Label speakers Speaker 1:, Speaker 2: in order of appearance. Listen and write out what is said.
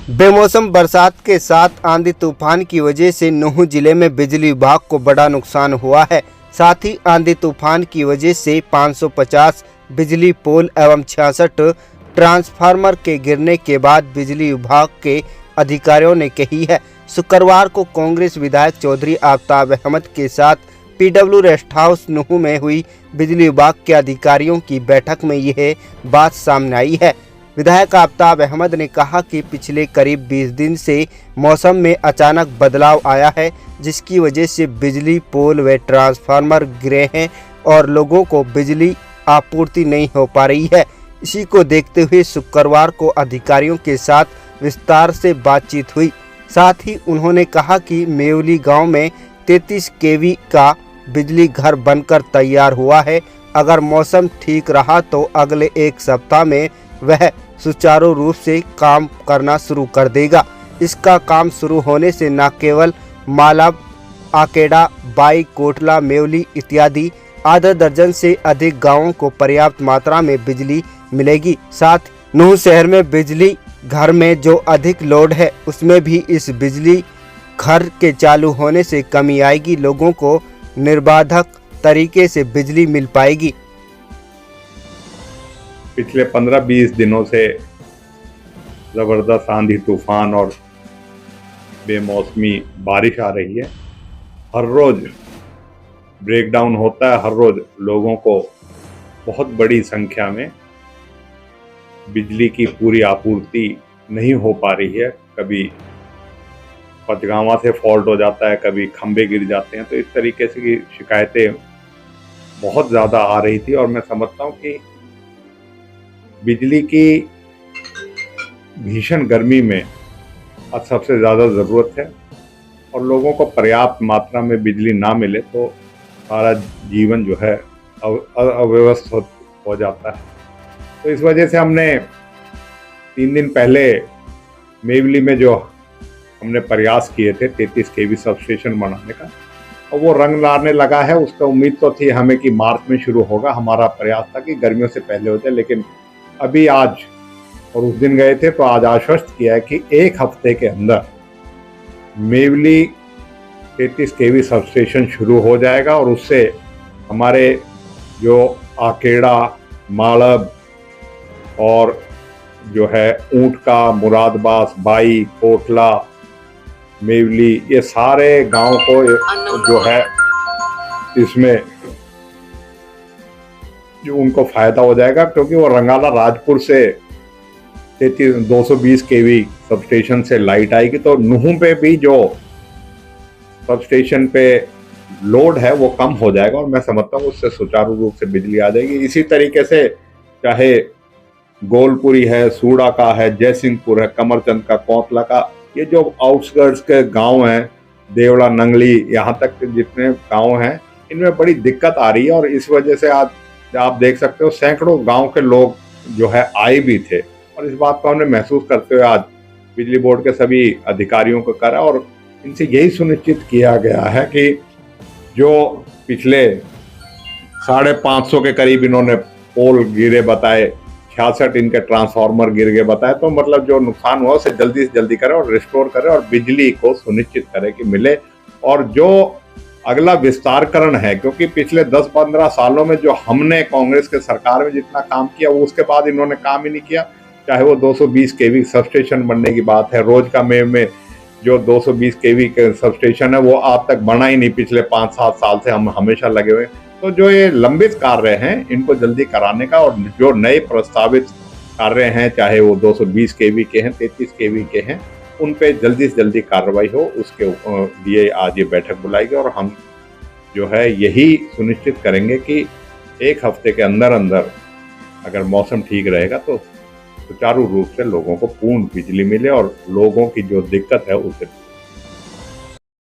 Speaker 1: बेमौसम बरसात के साथ आंधी तूफान की वजह से नूंह जिले में बिजली विभाग को बड़ा नुकसान हुआ है। साथ ही आंधी तूफान की वजह से 550 बिजली पोल एवं 66 ट्रांसफार्मर के गिरने के बाद बिजली विभाग के अधिकारियों ने कही है। शुक्रवार को कांग्रेस विधायक चौधरी आफताब अहमद के साथ पीडब्ल्यू रेस्ट हाउस नूंह में हुई बिजली विभाग के अधिकारियों की बैठक में यह बात सामने आई है। विधायक आफताब अहमद ने कहा कि पिछले करीब 20 दिन से मौसम में अचानक बदलाव आया है, जिसकी वजह से बिजली पोल व ट्रांसफार्मर गिरे हैं और लोगों को बिजली आपूर्ति नहीं हो पा रही है। इसी को देखते हुए शुक्रवार को अधिकारियों के साथ विस्तार से बातचीत हुई। साथ ही उन्होंने कहा कि मेवली गांव में 33 केवी का बिजली घर बनकर तैयार हुआ है। अगर मौसम ठीक रहा तो अगले एक सप्ताह में वह सुचारू रूप से काम करना शुरू कर देगा। इसका काम शुरू होने से न केवल मालाब, आकेड़ा, बाई, कोटला, मेवली इत्यादि आधा दर्जन से अधिक गांवों को पर्याप्त मात्रा में बिजली मिलेगी। साथ नूंह शहर में बिजली घर में जो अधिक लोड है उसमें भी इस बिजली घर के चालू होने से कमी आएगी। लोगों को निर्बाधक तरीके से बिजली मिल पाएगी।
Speaker 2: पिछले 15-20 दिनों से ज़बरदस्त आंधी तूफान और बेमौसमी बारिश आ रही है। हर रोज़ ब्रेकडाउन होता है, हर रोज़ लोगों को बहुत बड़ी संख्या में बिजली की पूरी आपूर्ति नहीं हो पा रही है। कभी पचगावा से फॉल्ट हो जाता है, कभी खंभे गिर जाते हैं। तो इस तरीके से की शिकायतें बहुत ज़्यादा आ रही थी और मैं समझता हूँ कि बिजली की भीषण गर्मी में आज सबसे ज़्यादा ज़रूरत है और लोगों को पर्याप्त मात्रा में बिजली ना मिले तो सारा जीवन जो है अव्यवस्थ हो जाता है। तो इस वजह से हमने 3 दिन पहले मेवली में जो हमने प्रयास किए थे 33 केवी सबस्टेशन बनाने का, और वो रंग लाने लगा है। उसका उम्मीद तो थी हमें कि मार्च में शुरू होगा। हमारा प्रयास था कि गर्मियों से पहले हो जाए, लेकिन अभी आज और उस दिन गए थे तो आज आश्वस्त किया है कि एक हफ्ते के अंदर मेवली 33 केवी सबस्टेशन शुरू हो जाएगा और उससे हमारे जो आकेड़ा, माड़ब और जो है ऊंट का, मुरादबास, बाई, कोटला, मेवली, ये सारे गांव को जो है इसमें जो उनको फायदा हो जाएगा, क्योंकि वो रंगाला राजपुर से 220 केवी सबस्टेशन से लाइट आएगी। तो नूंह पे भी जो सबस्टेशन पे लोड है वो कम हो जाएगा और मैं समझता हूँ उससे सुचारू रूप से बिजली आ जाएगी। इसी तरीके से चाहे गोलपुरी है, सूड़ा का है, जयसिंहपुर है, कमरचंद का, कोतला का, ये जो आउटस्कर्ट्स के गांव हैं, देवड़ा, नंगली, यहाँ तक के जितने गांव हैं, इनमें बड़ी दिक्कत आ रही है। और इस वजह से आज आप देख सकते हो सैकड़ों गांव के लोग जो है आए भी थे और इस बात को हमने महसूस करते हुए आज बिजली बोर्ड के सभी अधिकारियों को करा और इनसे यही सुनिश्चित किया गया है कि जो पिछले 550 के करीब इन्होंने पोल गिरे बताए, 66 इनके ट्रांसफार्मर गिर गए बताए, तो मतलब जो नुकसान हुआ उसे जल्दी से जल्दी करे और रिस्टोर करे और बिजली को सुनिश्चित करे कि मिले। और जो अगला विस्तारकरण है, क्योंकि पिछले 10-15 सालों में जो हमने कांग्रेस के सरकार में जितना काम किया वो उसके बाद इन्होंने काम ही नहीं किया। चाहे वो 220 केवी सबस्टेशन बनने की बात है, रोज का में जो 220 केवी के सबस्टेशन है वो आज तक बना ही नहीं। पिछले 5-7 साल से हम हमेशा लगे हुए। तो जो ये लंबित कार्य हैं इनको जल्दी कराने का और जो नए प्रस्तावित कार्य हैं, चाहे वो 220 केवी के हैं, 33 केवी के हैं, उन पे जल्दी से जल्दी कार्रवाई हो, उसके लिए आज ये बैठक बुलाई और हम जो है यही सुनिश्चित करेंगे कि एक हफ्ते के अंदर अंदर अगर मौसम ठीक रहेगा तो सुचारू रूप से लोगों को पूर्ण बिजली मिले और लोगों की जो दिक्कत है उसे